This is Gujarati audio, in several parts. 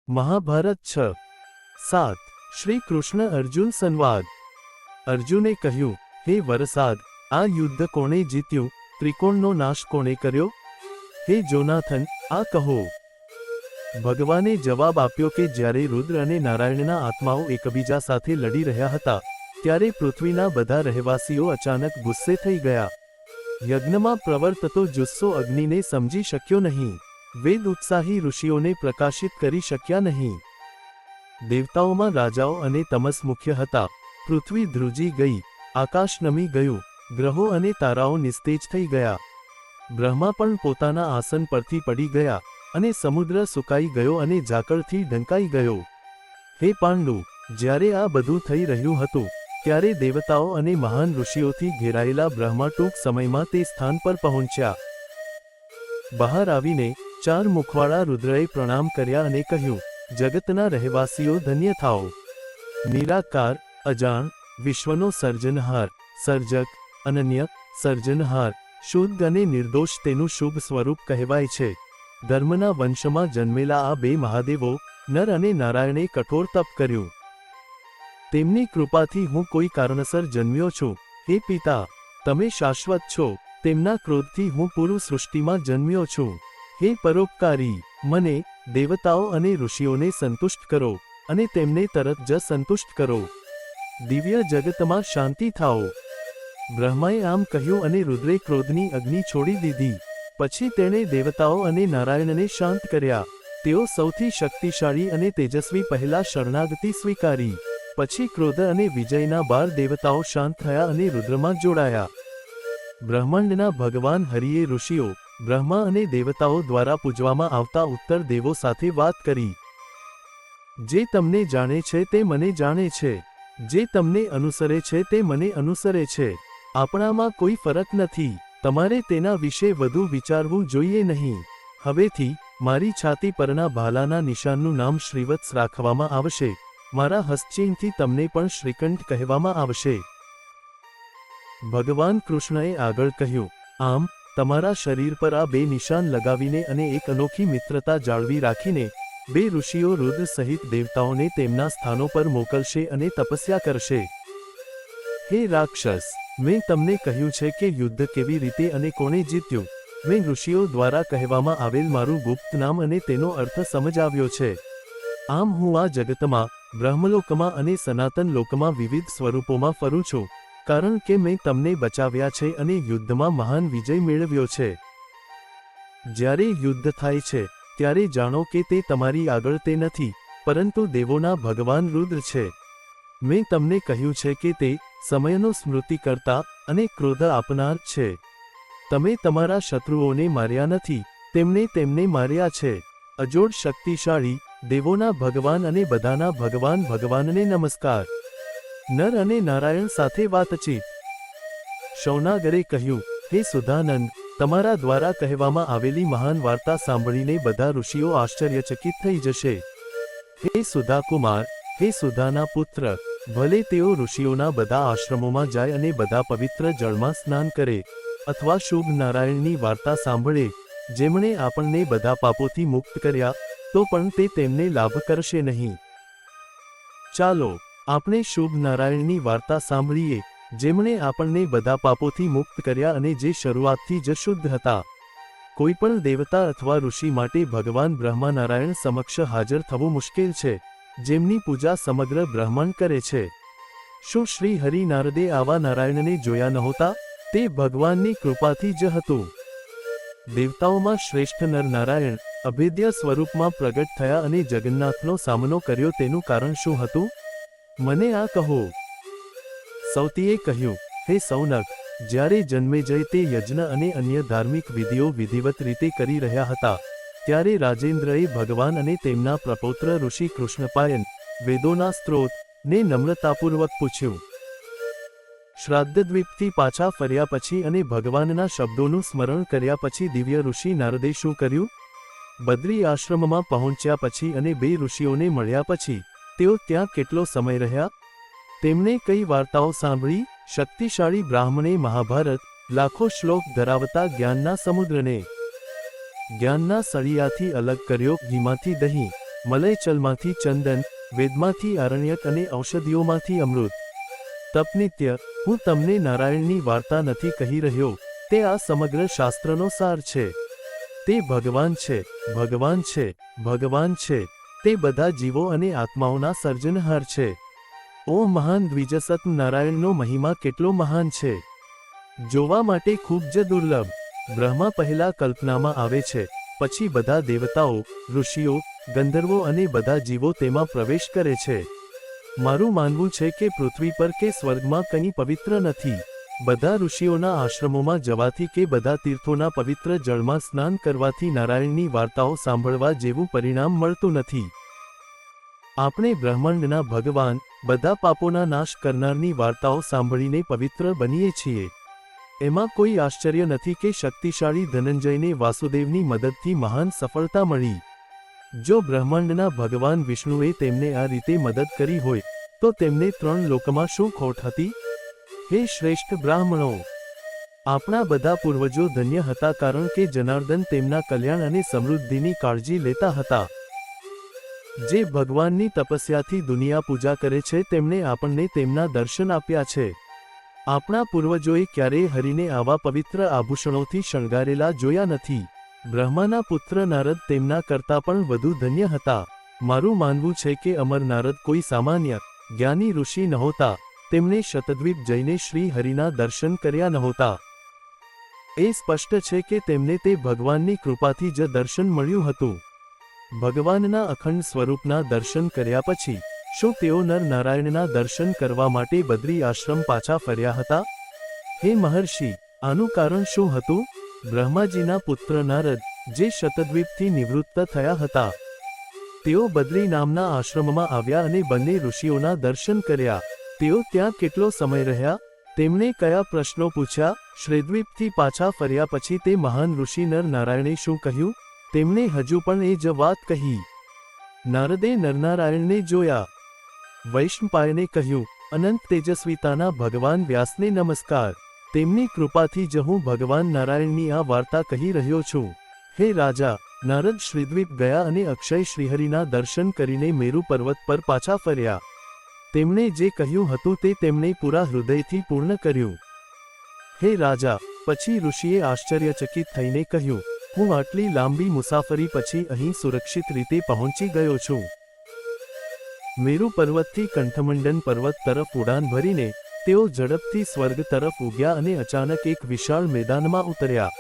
મહાભારત 6:7 શ્રી કૃષ્ણ અર્જુન સંવાદ। અર્જુને કહ્યું, હે વરસાદ, આ યુદ્ધ કોણે જીત્યું? ત્રિકોણનો નાશ કોણે કર્યો? હે જોનાથન, આ કહો। ભગવાને જવાબ આપ્યો કે જ્યારે રુદ્ર અને નારાયણના આત્માઓ એકબીજા સાથે લડી રહ્યા હતા, ત્યારે પૃથ્વીના બધા રહેવાસીઓ અચાનક ગુસ્સે થઈ ગયા। યજ્ઞમાં પ્રવર્તતો જુસ્સો અગ્નિને સમજી શક્યો નહીં। વેદ ઉત્સાહી ઋષિઓને પ્રકાશિત કરી શક્યા નહીં। દેવતાઓમાં રાજાઓ અને તમસ મુખ્ય હતા। પૃથ્વી ધ્રુજી ગઈ, આકાશ નમી ગયું, ગ્રહો અને તારાઓ નિસ્તેજ થઈ ગયા। બ્રહ્મા પણ પોતાના આસન પરથી પડી ગયા, અને સમુદ્ર સુકાઈ ગયો અને ઝાકળથી ઢંકાઈ ગયો। હે પાંડુ, જ્યારે આ બધું થઈ રહ્યું હતું, ત્યારે દેવતાઓ અને મહાન ઋષિઓથી ઘેરાયેલા બ્રહ્મા ટૂંક સમયમાં તે સ્થાન પર પહોંચ્યા। બહાર આવીને ચાર મુખવાળા રુદ્રએ પ્રણામ કર્યા અને કહ્યું, જગતના રહેવાસીઓ ધન્ય થાઓ। નિરાકાર, અજાણ, વિશ્વનો સર્જનહાર, સર્જક, અનન્ય, સર્જનહાર, શુદ્ધ અને નિર્દોષ તેનું શુભ સ્વરૂપ કહેવાય છે। ધર્મના વંશમાં જન્મેલા આ બે મહાદેવો, નર અને નારાયણે કઠોર તપ કર્યું। તેમની કૃપાથી હું કોઈ કારણસર જન્મ્યો છું। હે પિતા, તમે શાશ્વત છો, તેમના ક્રોધથી હું પૂરું સૃષ્ટિમાં જન્મ્યો છું। હે પરોપકારી, મને, દેવતાઓ અને ઋષિઓને સંતુષ્ટ કરો, અને તેમને તરત જ સંતુષ્ટ કરો। દિવ્ય જગતમાં શાંતિ થાઓ। બ્રહ્માએ આમ કહ્યું અને રુદ્રે ક્રોધની અગ્નિ છોડી દીધી। પછી તેણે દેવતાઓ અને નારાયણને શાંત કર્યા। તેઓ સૌથી શક્તિશાળી અને તેજસ્વી પહેલા શરણાગતિ સ્વીકારી। પછી ક્રોધ અને વિજયના 12 દેવતાઓ શાંત થયા અને રુદ્રમાં જોડાયા। બ્રહ્માંડના ભગવાન હરિએ ઋષિઓ, બ્રહ્મા અને દેવતાઓ દ્વારા પૂજવામાં આવતા ઉત્તર દેવો સાથે વાત કરી। જે તમને જાણે છે તે મને જાણે છે, જે તમને અનુસરે છે તે મને અનુસરે છે। આપણામાં કોઈ ફરક નથી। તમારે તેના વિશે વધુ વિચારવું જોઈએ નહીં। હવેથી મારી છાતી પરના ભાલાના નિશાનનું નામ શ્રીવત્સ રાખવામાં આવશે। મારા હસ્તચિહ્નથી તમને પણ શ્રીકંઠ કહેવામાં આવશે। ભગવાન કૃષ્ણએ આગળ કહ્યું, આમ તમારા શરીર પર આ બે નિશાન લગાવીને અને એક અનોખી મિત્રતા જાળવી રાખીને બે ઋષિઓ રુદ્ર સહિત દેવતાઓને તેમના સ્થાનો પર મોકલશે અને તપસ્યા કરશે। હે રાક્ષસ, મેં તમને કહ્યું છે કે યુદ્ધ કેવી રીતે અને કોણે જીત્યું। મેં ઋષિઓ દ્વારા કહેવામાં આવેલ મારું ગુપ્ત નામ અને તેનો અર્થ સમજાવ્યો છે। આમ હું આ જગતમાં, બ્રહ્મલોકમાં અને સનાતન લોકમાં વિવિધ સ્વરૂપોમાં ફરું છું, કારણ કે મેં તમને બચાવ્યા છે અને યુદ્ધમાં મહાન વિજય મેળવ્યો છે। જ્યારે યુદ્ધ થાય છે, ત્યારે જાણો કે તે તમારી આગળ તે નથી, પરંતુ દેવોના ભગવાન રુદ્ર છે। મેં તમને કહ્યું છે કે તે સમયનો સ્મૃતિ કરતા અને ક્રોધ આપનાર છે। તમે તમારા શત્રુઓને માર્યા નથી, તેમણે તેમને માર્યા છે। અજોડ શક્તિશાળી, દેવોના ભગવાન અને બધાના ભગવાન ભગવાનને નમસ્કાર। નર અને નારાયણ સાથે વાતચીત। શૌનાગરે કહ્યું, હે સુધાનંદ, તમારા દ્વારા કહેવામાં આવેલી મહાન વાર્તા સાંભળીને બધા ઋષિઓ આશ્ચર્યચકિત થઈ જશે। હે સુધાકુમાર, હે સુધાના પુત્ર, ભલે તેઓ ઋષિઓના બધા આશ્રમોમાં જાય અને બધા પવિત્ર જળમાં સ્નાન કરે, અથવા શુભ નારાયણની વાર્તા સાંભળે, જેમણે આપણને બધા પાપોથી મુક્ત કર્યા, તો પણ તે તેમને લાભ કરશે નહીં। ચાલો આપણે શુભ નારાયણની વાર્તા સાંભળીએ, જેમણે આપણને બધા પાપોથી મુક્ત કર્યા અને જે શરૂઆતથી જ શુદ્ધ હતા। કોઈ પણ દેવતા અથવા ઋષિ માટે ભગવાન બ્રહ્મા નારાયણ સમક્ષ હાજર થવું મુશ્કેલ છે, જેમની પૂજા સમગ્ર બ્રહ્માંડ કરે છે। શું શ્રી હરિ નારદે આવા નારાયણને જોયા નહોતા? તે ભગવાનની કૃપાથી જ હતું। દેવતાઓમાં શ્રેષ્ઠ નર નારાયણ અભેદ્ય સ્વરૂપમાં પ્રગટ થયા અને જગન્નાથનો સામનો કર્યો, તેનું કારણ શું હતું? મને આ કહો। સૌતીએ કહ્યું, હે સૌનક, જ્યારે જન્મેજય તે યજ્ઞ અને અન્ય ધાર્મિક વિધિઓ વિધિવત રીતે કરી રહ્યા હતા, ત્યારે રાજેન્દ્રએ ભગવાન અને તેમના પ્રપૌત્ર ઋષિ કૃષ્ણપાયન, વેદોના સ્ત્રોત, ને નમ્રતાપૂર્વક પૂછ્યું। શ્રાદ્ધદ્વીપથી પાછા ફર્યા પછી અને ભગવાનના શબ્દોનું સ્મરણ કર્યા પછી દિવ્ય ઋષિ નારદે શું કર્યું? બદ્રી આશ્રમમાં પહોંચ્યા પછી અને બે ઋષિઓને મળ્યા પછી તેઓ ત્યાં કેટલો સમય રહ્યા? તેમણે કઈ વાર્તાઓ સાંભળી? શક્તિશાળી બ્રાહ્મણે મહાભારત, લાખો શ્લોક ધરાવતા જ્ઞાનના સમુદ્રને જ્ઞાનના સળિયાથી અલગ કર્યો, ઘીમાંથી દહીં, મલયચલમાંથી ચંદન, વેદમાંથી આરણ્યક અને ઔષધિઓમાંથી અમૃત. તપનિત્ય, હું તમને નારાયણની વાર્તા નથી કહી રહ્યો, તે આ સમગ્ર શાસ્ત્રનો સાર છે. તે ભગવાન છે, ભગવાન છે, ભગવાન છે. તે બધા જીવો અને આત્માઓના સર્જનહાર છે. ઓ મહાન દ્વિજસત, નારાયણનો મહિમા કેટલો મહાન છે, જોવા માટે ખૂબ જ દુર્લભ. બ્રહ્મા પહેલા કલ્પનામાં આવે છે, પછી બધા દેવતાઓ, ઋષિઓ, ગંધર્વો અને બધા જીવો તેમાં પ્રવેશ કરે છે. મારું માનવું છે કે પૃથ્વી પર કે સ્વર્ગમાં કંઈ પવિત્ર નથી. બધા ઋષિઓના આશ્રમોમાં જવાથી કે બધા તીર્થોના પવિત્ર જળમાં સ્નાન કરવાથી નારાયણની વાર્તાઓ સાંભળવા જેવું પરિણામ મળતું નથી. આપણે બ્રહ્માંડના ભગવાન, બધા પાપોના નાશ કરનારની વાર્તાઓ સાંભળીને પવિત્ર બનીએ છીએ. એમાં કોઈ આશ્ચર્ય નથી કે શક્તિશાળી ધનંજયને વાસુદેવની મદદથી મહાન સફળતા મળી. જો બ્રહ્માંડના ભગવાન વિષ્ણુએ તેમને આ રીતે મદદ કરી હોય, તો તેમને 3 લોકમાં શું ખોટ હતી? હે શ્રેષ્ઠ બ્રાહ્મણો, આપણા બધા પૂર્વજો ધન્ય હતા કારણ કે જનાર્દન તેમના કલ્યાણ અને સમૃદ્ધિની કાળજી લેતા હતા. જે ભગવાનની તપસ્યાથી દુનિયા પૂજા કરે છે તેમણે આપણને તેમના દર્શન આપ્યા છે. આપણા પૂર્વજોએ ક્યારેય હરિને આવા પવિત્ર આભૂષણોથી શણગારેલા જોયા નથી. બ્રહ્માના પુત્ર નારદ તેમના કરતાં પણ વધુ ધન્ય હતા. મારું માનવું છે કે અમર નારદ કોઈ સામાન્ય જ્ઞાની ઋષિ નહોતા. તેમણે શતદ્વીપ જઈને શ્રી હરિના દર્શન કર્યા નહોતા. એ સ્પષ્ટ છે કે તેમને તે ભગવાનની કૃપાથી જ દર્શન મળ્યું હતું. ભગવાનના અખંડ સ્વરૂપના દર્શન કર્યા પછી શું તેઓ નર નારાયણના દર્શન કરવા માટે બદ્રી આશ્રમ પાછા ફર્યા હતા? હે મહર્ષિ, આનું કારણ શું હતું? બ્રહ્માજીના પુત્ર નારદ, જે શતદ્વીપથી નિવૃત્ત થયા હતા, તેઓ બદ્રી નામના આશ્રમમાં આવ્યા અને બંને ઋષિઓના દર્શન કર્યા. તેઓ ત્યાં કેટલો સમય રહ્યા? તેમણે કયા પ્રશ્નો પૂછ્યા? શ્વેતદ્વીપથી પાછા ફર્યા પછી તે મહાન ઋષિ નર નારાયણે શું કહ્યું? તેમણે હજુ પણ એ જ વાત કહી. નારદે નરનારાયણને જોયા. વૈષ્ણપાયને કહ્યું, અનંત તેજસ્વીતાના ભગવાન વ્યાસને નમસ્કાર. તેમની કૃપાથી જ હું ભગવાન નારાયણની આ વાર્તા કહી રહ્યો છું. હે રાજા, નારદ શ્રીદ્વીપ ગયા અને અક્ષય શ્રીહરિના દર્શન કરીને મેરુ પર્વત પર પાછા ફર્યા. તેમણે જે કહ્યું હતું તે તેમણે પૂરા હૃદયથી પૂર્ણ કર્યું. હે રાજા, પછી ઋષિએ આશ્ચર્યચકિત થઈને કહ્યું, હું આટલી લાંબી મુસાફરી પછી અહીં સુરક્ષિત રીતે પહોંચી ગયો છું. મેરુ પર્વતથી કંઠમંડન પર્વત તરફ ઉડાન ભરીને તેઓ ઝડપથી સ્વર્ગ તરફ ઉગ્યા અને અચાનક એક વિશાળ મેદાનમાં ઉતર્યા.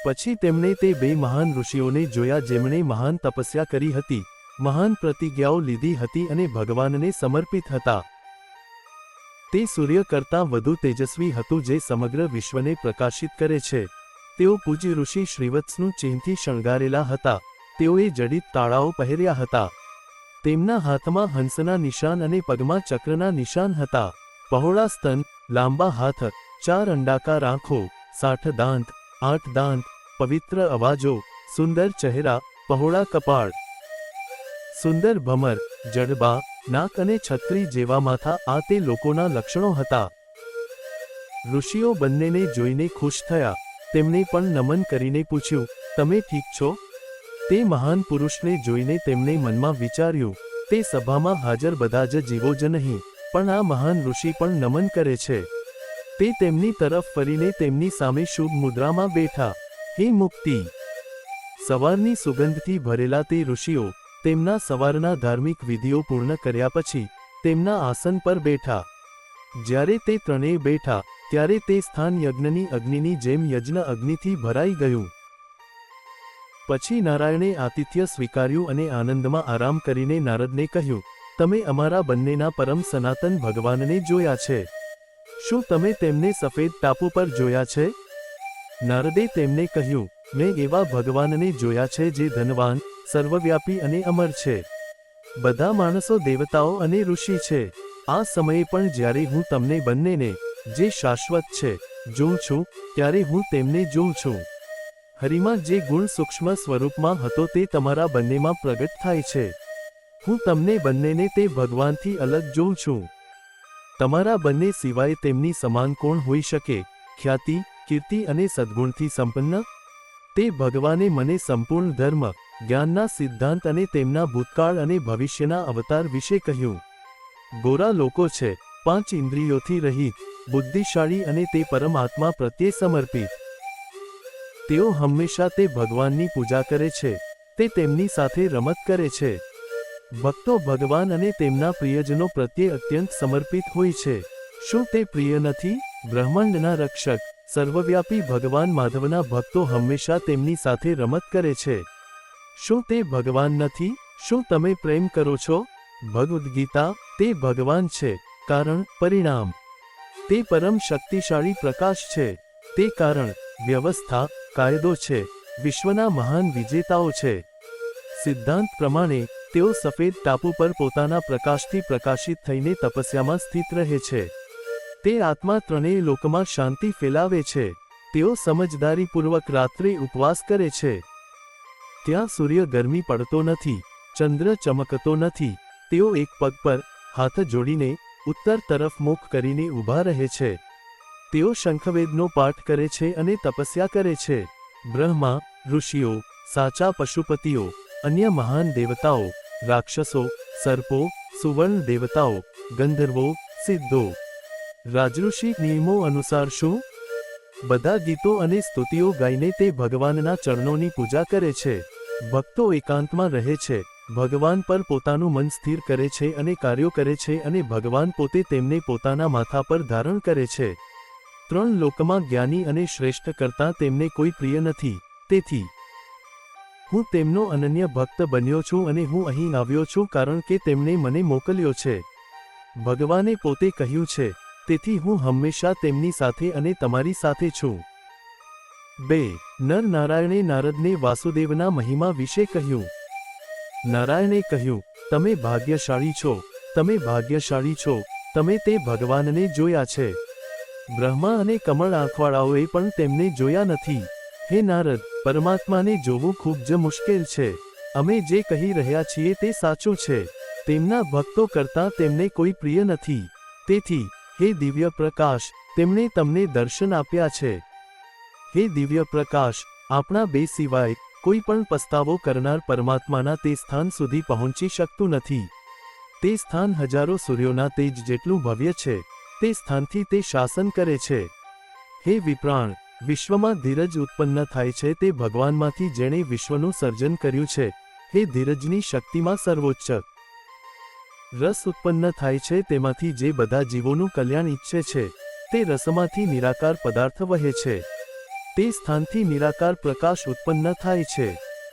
પછી તેમણે તે 2 મહાન ઋષિઓને જોયા જેમણે મહાન તપસ્યા કરી હતી, મહાન પ્રતિજ્ઞાઓ લીધી હતી અને ભગવાનને સમર્પિત હતા. તે સૂર્ય કરતાં વધુ તેજસ્વી હતું જે સમગ્ર વિશ્વને પ્રકાશિત કરે છે. તેઓ પૂજ્ય ઋષિ શ્રીવત્સનું ચિહ્નથી શણગારેલા હતા. તેઓએ જડિત તાળાઓ પહેર્યા હતા. તેમના હાથમાં હંસના નિશાન અને પગમાં ચક્રના નિશાન હતા. પહોળા સ્તન, લાંબા હાથ, 4 અંડાકાર આંખો, 60 દાંત, 8 દાંત, પવિત્ર અવાજો, સુંદર ચહેરા, પહોળા કપાળ, સુંદર ભમર, જડબા, નાક અને છત્રી જેવા માથા આ તે લોકોના લક્ષણો હતા. ઋષિઓ બંનેને જોઈને ખુશ થયા. તેમણે પણ નમન કરીને પૂછ્યું, તમે ઠીક છો? તે મહાન પુરુષને જોઈને તેમણે મનમાં વિચાર્યું, તે સભામાં હાજર બધા જ જીવો જ નહીં, પણ આ મહાન ઋષિ પણ નમન કરે છે. તે તેમની તરફ ફરીને તેમની સામે શુભ મુદ્રામાં બેઠા. હે મુક્તિ! સવારની સુગંધથી ભરેલા તે ઋષિઓ તેમના સવારના ધાર્મિક વિધિઓ પૂર્ણ કર્યા પછી તેમના આસન પર બેઠા. જ્યારે તે ત્રણેય બેઠા ત્યારે તે સ્થાન યજ્ઞની અગ્નિની જેમ યજ્ઞ અગ્નિથી ભરાઈ ગયું. પછી નારાયણે આતિથ્ય સ્વીકાર્યું અને આનંદમાં આરામ કરીને નારદને કહ્યું, તમે અમારા બંનેના પરમ સનાતન ભગવાનને જોયા છે. શું તમે તેમને સફેદ ટાપુ પર જોયા છે? નારદે તેમને કહ્યું, મેં એવા ભગવાનને જોયા છે જે ધનવાન, સર્વવ્યાપી અને અમર છે. બધા માણસો, દેવતાઓ અને ઋષિ છે. આ સમયે પણ જ્યારે હું તમને બંનેને, જે શાશ્વત છે, જોઉં છું, ત્યારે હું તેમને જોઉં છું. હરિમાં જે ગુણ સૂક્ષ્મ સ્વરૂપમાં હતો તે તમારા બંનેમાં પ્રગટ થાય છે. હું તમને બંનેને તે ભગવાનથી અલગ જોઉં છું. તમારા બંને સિવાય તેમની સમાન કોણ હોઈ શકે? ખ્યાતિ, કીર્તિ અને સદ્ગુણથી સંપન્ન? તે ભગવાને મને સંપૂર્ણ ધર્મ, જ્ઞાનના સિદ્ધાંત અને તેમના ભૂતકાળ અને ભવિષ્યના અવતાર વિશે કહ્યું. ગોરા લોકો છે, 5 ઇન્દ્રિયોથી રહિત, બુદ્ધિશાળી અને તે પરમાત્મા પ્રત્યે સમર્પિત. તેઓ હંમેશા તે ભગવાનની પૂજા કરે છે, તે તેમની સાથે રમત કરે છે. ભક્તો ભગવાન અને તેમના પ્રિયજનો પ્રત્યે અત્યંત સમર્પિત હોય છે. શું તે પ્રિય નથી? બ્રહ્માંડના રક્ષક, સર્વવ્યાપી ભગવાન માધવના ભક્તો હંમેશા તેમની સાથે રમત કરે છે. શું તે ભગવાન નથી? શું તમે પ્રેમ કરો છો? ભગવદ્ ગીતા, તે ભગવાન છે, કારણ, પરિણામ. તે પરમ શક્તિશાળી પ્રકાશ છે. તે કારણ, વ્યવસ્થા, કાયદો છે, વિશ્વના મહાન વિજેતાઓ છે. સિદ્ધાંત પ્રમાણે, તેઓ સફેદ ટાપુ પર પોતાના પ્રકાશથી પ્રકાશિત થઈને તપસ્યામાં સ્થિત રહે છે. તે આત્મા ત્રણેય લોકમાં શાંતિ ફેલાવે છે. તેઓ સમજદારીપૂર્વક રાત્રે ઉપવાસ કરે છે. ત્યાં સૂર્ય ગરમી પડતો નથી, ચંદ્ર ચમકતો નથી. તેઓ એક પગ પર, હાથ જોડીને, ઉત્તર તરફ મુખ કરીને ઊભા રહે છે. તેઓ શંખવેદનો પાઠ કરે છે અને તપસ્યા કરે છે. બ્રહ્મા, ઋષિઓ, સાચા પશુપતિઓ, અન્ય મહાન દેવતાઓ, રાક્ષસો, સર્પો, સુવર્ણ દેવતાઓ, ગંધર્વો, સિદ્ધો, રાજઋષિ નિયમો અનુસાર શું? બધા ગીતો અને સ્તુતિઓ ગાઈને તે ભગવાનના ચરણોની પૂજા કરે છે. ભક્તો એકાંતમાં રહે છે, ભગવાન પર પોતાનું મન સ્થિર કરે છે અને કાર્યો કરે છે અને ભગવાન પોતે તેમને પોતાના માથા પર ધારણ કરે છે. 3 લોકમાં જ્ઞાની અને શ્રેષ્ઠ કરતાં તેમને કોઈ પ્રિય નથી. તેથી હું તેમનો અનન્ય ભક્ત બન્યો છું અને હું અહીં આવ્યો છું કારણ કે તેમણે મને મોકલ્યો છે. ભગવાને પોતે કહ્યું છે, તેથી હું હંમેશા તેમની સાથે અને તમારી સાથે છું. 2. નર નારાયણે નારદને વાસુદેવના મહિમા વિશે કહ્યું. નારાયણે કહ્યું, તમે ભાગ્યશાળી છો, તમે ભાગ્યશાળી છો, તમે તે ભગવાનને જોયા છે. બ્રહ્મા અને કમળ આંખવાળાઓએ પણ તેમને જોયા નથી. હે નારદ, પરમાત્માને જોવું ખૂબ જ મુશ્કેલ છે. અમે જે કહી રહ્યા છીએ તે સાચું છે. તેમના ભક્તો કરતાં તેમને કોઈ પ્રિય નથી. તેથી, હે દિવ્ય પ્રકાશ, તેમણે તમને દર્શન આપ્યા છે. હે દિવ્ય પ્રકાશ, આપણા બે સિવાય કોઈ પણ પસ્તાવો કરનાર પરમાત્માના તે સ્થાન સુધી પહોંચી શકતું નથી. તે સ્થાન હજારો સૂર્યોના તેજ જેટલું ભવ્ય છે. તે સ્થાનથી તે શાસન કરે છે. હે વિપ્રાણ, વિશ્વમાં ધીરજ ઉત્પન્ન થાય છે તે ભગવાનમાંથી જેણે વિશ્વનું સર્જન કર્યું છે. હે ધીરજની શક્તિમાં સર્વોચ્ચ. રસ ઉત્પન્ન થાય છે તેમાંથી જે બધા જીવોનું કલ્યાણ ઈચ્છે છે. તે રસમાંથી નિરાકાર પદાર્થ વહે છે. તે સ્થાનથી નિરાકાર પ્રકાશ ઉત્પન્ન થાય છે.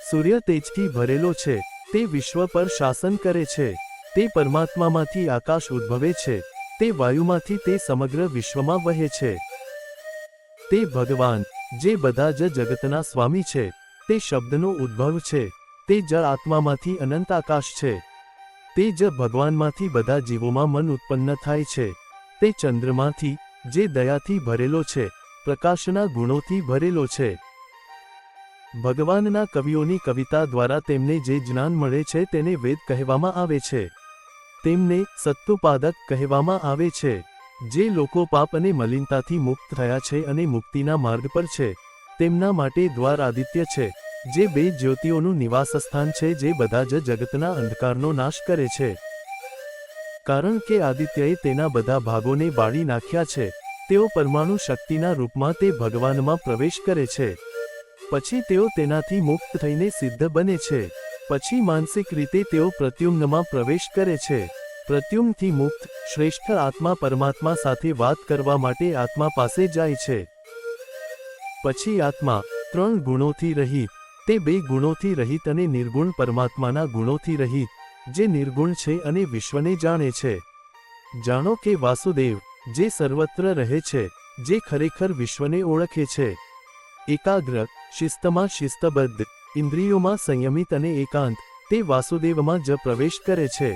સૂર્ય તેજથી ભરેલો છે. તે વિશ્વ પર શાસન કરે છે. તે પરમાત્મામાંથી આકાશ ઉદ્ભવે છે. તે વાયુમાંથી તે સમગ્ર વિશ્વમાં વહે છે. તે ભગવાન, જે બધા જ જગતના સ્વામી છે, તે શબ્દનો ઉદ્ભવ છે. તે જળ આત્મામાંથી અનંત આકાશ છે. તે જ ભગવાનમાંથી બધા જીવોમાં મન ઉત્પન્ન થાય છે. તે ચંદ્રમાંથી, જે દયાથી ભરેલો છે, પ્રકાશના ગુણોથી ભરેલો છે. ભગવાનના કવિઓની કવિતા દ્વારા તેમને જે જ્ઞાન મળે છે તેને વેદ કહેવામાં આવે છે. તેમને સત્તુપાદક કહેવામાં આવે છે. જે લોકો પાપ અને મલિનતાથી મુક્ત થયા છે અને મુક્તિના માર્ગ પર છે, તેમના માટે દ્વાર આદિત્ય છે, જે 2 જ્યોતિઓનું નિવાસસ્થાન છે જે બધા જ જગતના અંધકારનો નાશ કરે છે. કારણ કે આદિત્યએ તેના બધા ભાગોને બાળી નાખ્યા છે, તેઓ પરમાણુ શક્તિના રૂપમાં તે ભગવાનમાં પ્રવેશ કરે છે. પછી તેઓ તેનાથી મુક્ત થઈને સિદ્ધ બને છે. પછી માનસિક રીતે તેઓ પ્રત્યુમ્નમાં પ્રવેશ કરે છે. પ્રત્યુમ્નથી મુક્ત, શ્રેષ્ઠ આત્મા પરમાત્મા સાથે વાત કરવા માટે આત્મા પાસે જાય છે. પછી આત્મા 3 ગુણોથી રહિત, તે 2 ગુણોથી રહિત અને નિર્ગુણ પરમાત્માના ગુણોથી રહિત, જે નિર્ગુણ છે અને વિશ્વને જાણે છે. જાણો કે વાસુદેવ, જે સર્વત્ર રહે છે, જે ખરેખર વિશ્વને ઓળખે છે. એકાગ્ર, શિસ્તમાં શિસ્તબદ્ધ, ઇન્દ્રિયોમાં સંયમિત અને એકાંત, તે વાસુદેવમાં જ પ્રવેશ કરે છે.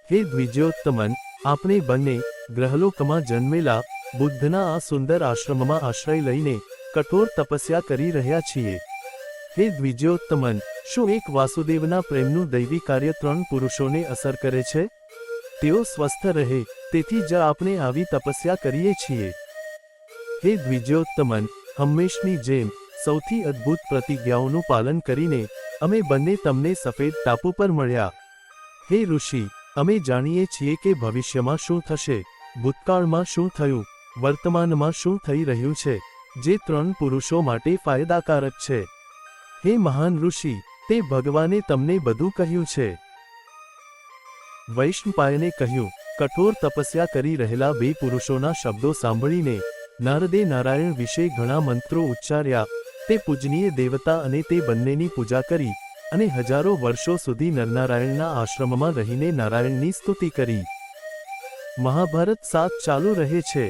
હે દ્વિજોત્તમન, આપણે બંને ગ્રહલોકમાં જન્મેલા બુદ્ધના આ સુંદર આશ્રમમાં આશ્રય લઈને કઠોર તપસ્યા કરી રહ્યા છીએ. હે દ્વિજોત્તમન, શું એક વાસુદેવના પ્રેમનું દૈવી કાર્ય 3 પુરુષોને અસર કરે છે? તેઓ સ્વસ્થ રહે, તેથી જ આપણે આવી તપસ્યા કરીએ છીએ. હે દ્વિજોત્તમન, હંમેશની જેમ સૌથી અદ્ભુત પ્રતિજ્ઞાઓનું પાલન કરીને અમે બંને તમને સફેદ ટાપુ પર મળ્યા. હે ઋષિ, અમે જાણીએ છીએ કે ભવિષ્યમાં શું થશે, ભૂતકાળમાં શું થયું, વર્તમાનમાં શું થઈ રહ્યું છે, જે 3 પુરુષો માટે ફાયદાકારક છે. હે મહાન ઋષિ, તે ભગવાને તમને બધું કહ્યું છે. વૈશંપાયને કહ્યું, કઠોર તપસ્યા કરી રહેલા 2 પુરુષોના શબ્દો સાંભળીને નારદે નારાયણ વિશે ઘણા મંત્રો ઉચ્ચાર્યા. તે પૂજનીય દેવતા અને તે બંનેની પૂજા કરી અને હજારો વર્ષો સુધી નરનારાયણના આશ્રમમાં રહીને નારાયણની સ્તુતિ કરી. મહાભારત 7 ચાલુ રહે છે.